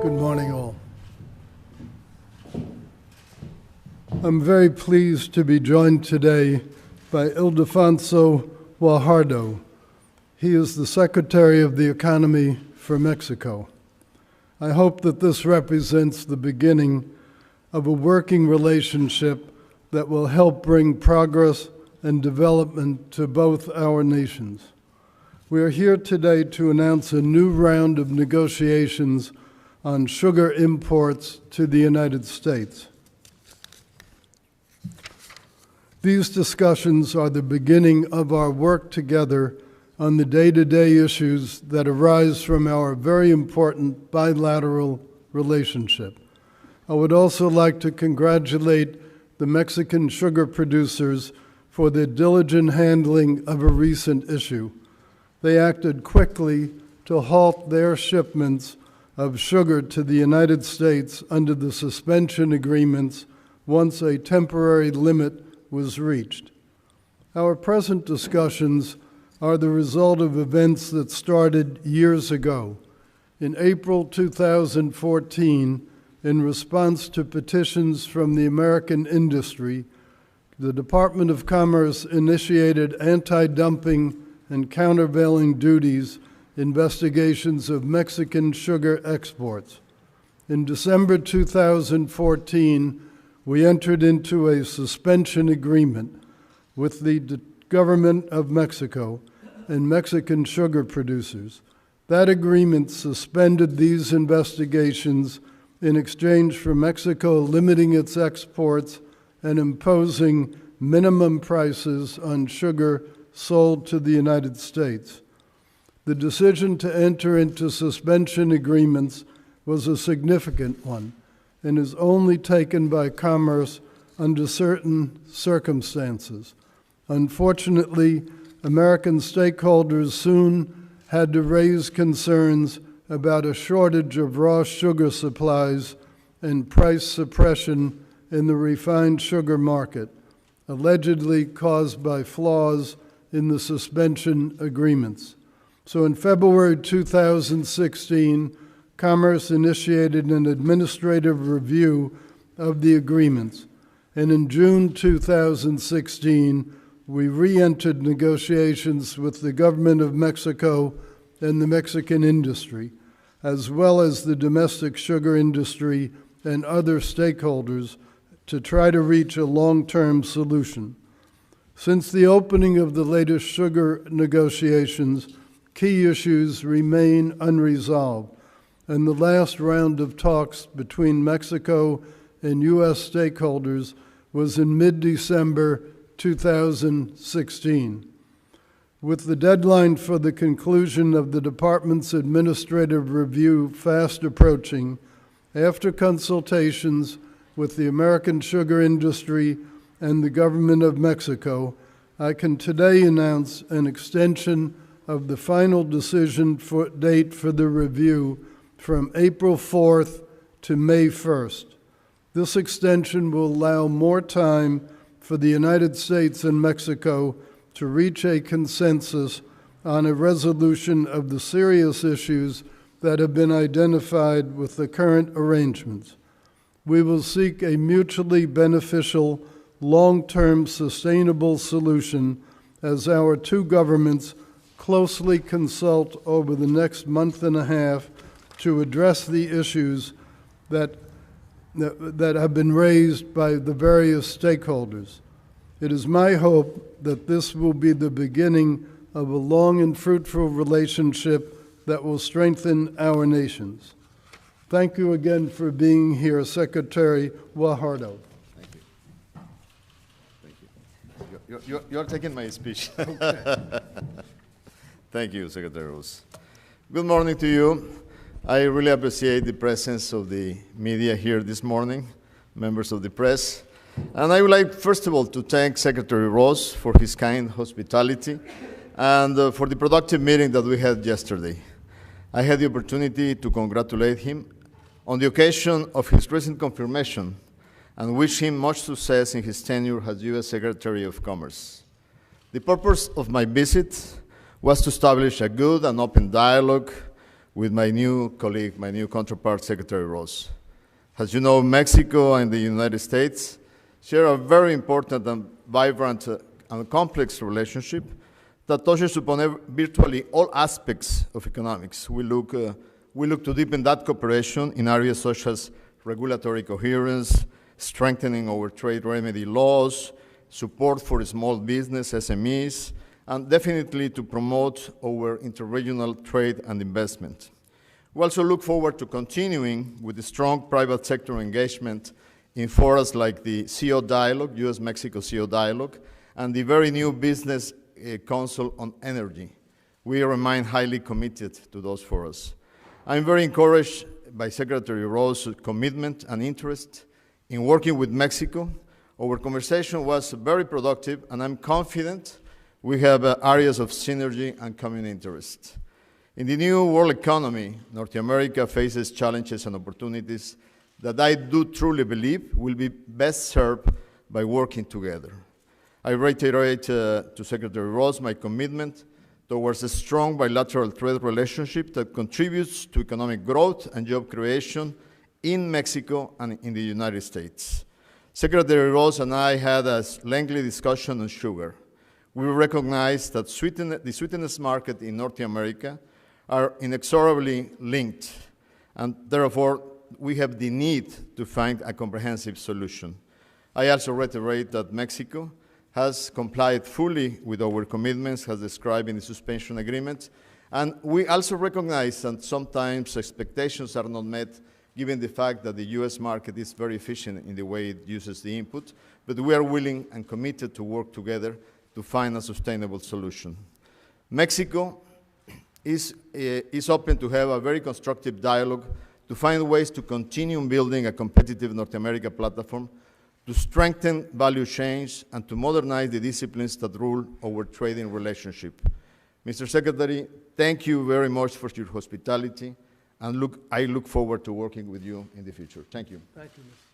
Good morning, all. I'm very pleased to be joined today by Ildefonso Guajardo. He is the Secretary of the Economy for Mexico. I hope that this represents the beginning of a working relationship that will help bring progress and development to both our nations. We are here today to announce a new round of negotiations on sugar imports to the United States. These discussions are the beginning of our work together on the day-to-day issues that arise from our very important bilateral relationship. I would also like to congratulate the Mexican sugar producers for their diligent handling of a recent issue. They acted quickly to halt their shipments of sugar to the United States under the suspension agreements once a temporary limit was reached. Our present discussions are the result of events that started years ago. In April 2014, in response to petitions from the American industry, the Department of Commerce initiated anti-dumping and countervailing duties investigations of Mexican sugar exports. In December 2014, we entered into a suspension agreement with the government of Mexico and Mexican sugar producers. That agreement suspended these investigations in exchange for Mexico limiting its exports and imposing minimum prices on sugar sold to the United States. The decision to enter into suspension agreements was a significant one and is only taken by commerce under certain circumstances. Unfortunately, American stakeholders soon had to raise concerns about a shortage of raw sugar supplies and price suppression in the refined sugar market, allegedly caused by flaws in the suspension agreements. So in February 2016, Commerce initiated an administrative review of the agreements, and in June 2016, we re-entered negotiations with the government of Mexico and the Mexican industry, as well as the domestic sugar industry and other stakeholders, to try to reach a long-term solution. Since the opening of the latest sugar negotiations, key issues remain unresolved, and the last round of talks between Mexico and U.S. stakeholders was in mid-December 2016. With the deadline for the conclusion of the department's administrative review fast approaching, after consultations with the American sugar industry and the government of Mexico, I can today announce an extension of the final decision date for the review from April 4th to May 1st. This extension will allow more time for the United States and Mexico to reach a consensus on a resolution of the serious issues that have been identified with the current arrangements. We will seek a mutually beneficial, long-term sustainable solution as our two governments closely consult over the next month and a half to address the issues that have been raised by the various stakeholders. It is my hope that this will be the beginning of a long and fruitful relationship that will strengthen our nations. Thank you again for being here, Secretary Guajardo. Thank you. You're taking my speech. Okay. Thank you, Secretary Rose. Good morning to you. I really appreciate the presence of the media here this morning, members of the press. And I would like, first of all, to thank Secretary Rose for his kind hospitality and for the productive meeting that we had yesterday. I had the opportunity to congratulate him on the occasion of his recent confirmation and wish him much success in his tenure as U.S. Secretary of Commerce. The purpose of my visit was to establish a good and open dialogue with my new colleague, my new counterpart, Secretary Ross. As you know, Mexico and the United States share a very important and vibrant and complex relationship that touches upon virtually all aspects of economics. We look to deepen that cooperation in areas such as regulatory coherence, strengthening our trade remedy laws, support for small business, SMEs, and definitely to promote our interregional trade and investment. We also look forward to continuing with the strong private sector engagement in forums like the CO Dialogue, US-Mexico CO Dialogue, and the very new Business Council on Energy. We remain highly committed to those forums. I'm very encouraged by Secretary Ross' commitment and interest in working with Mexico. Our conversation was very productive, and I'm confident we have areas of synergy and common interest. In the new world economy, North America faces challenges and opportunities that I do truly believe will be best served by working together. I reiterate to Secretary Ross my commitment towards a strong bilateral trade relationship that contributes to economic growth and job creation in Mexico and in the United States. Secretary Ross and I had a lengthy discussion on sugar. We recognize that the sweetness market in North America are inexorably linked, and therefore we have the need to find a comprehensive solution. I also reiterate that Mexico has complied fully with our commitments as described in the suspension agreement, and we also recognize that sometimes expectations are not met given the fact that the US market is very efficient in the way it uses the input, but we are willing and committed to work together to find a sustainable solution. Mexico is open to have a very constructive dialogue to find ways to continue building a competitive North America platform, to strengthen value chains, and to modernize the disciplines that rule our trading relationship. Mr. Secretary, thank you very much for your hospitality, and I look forward to working with you in the future. Thank you. Thank you, Mr.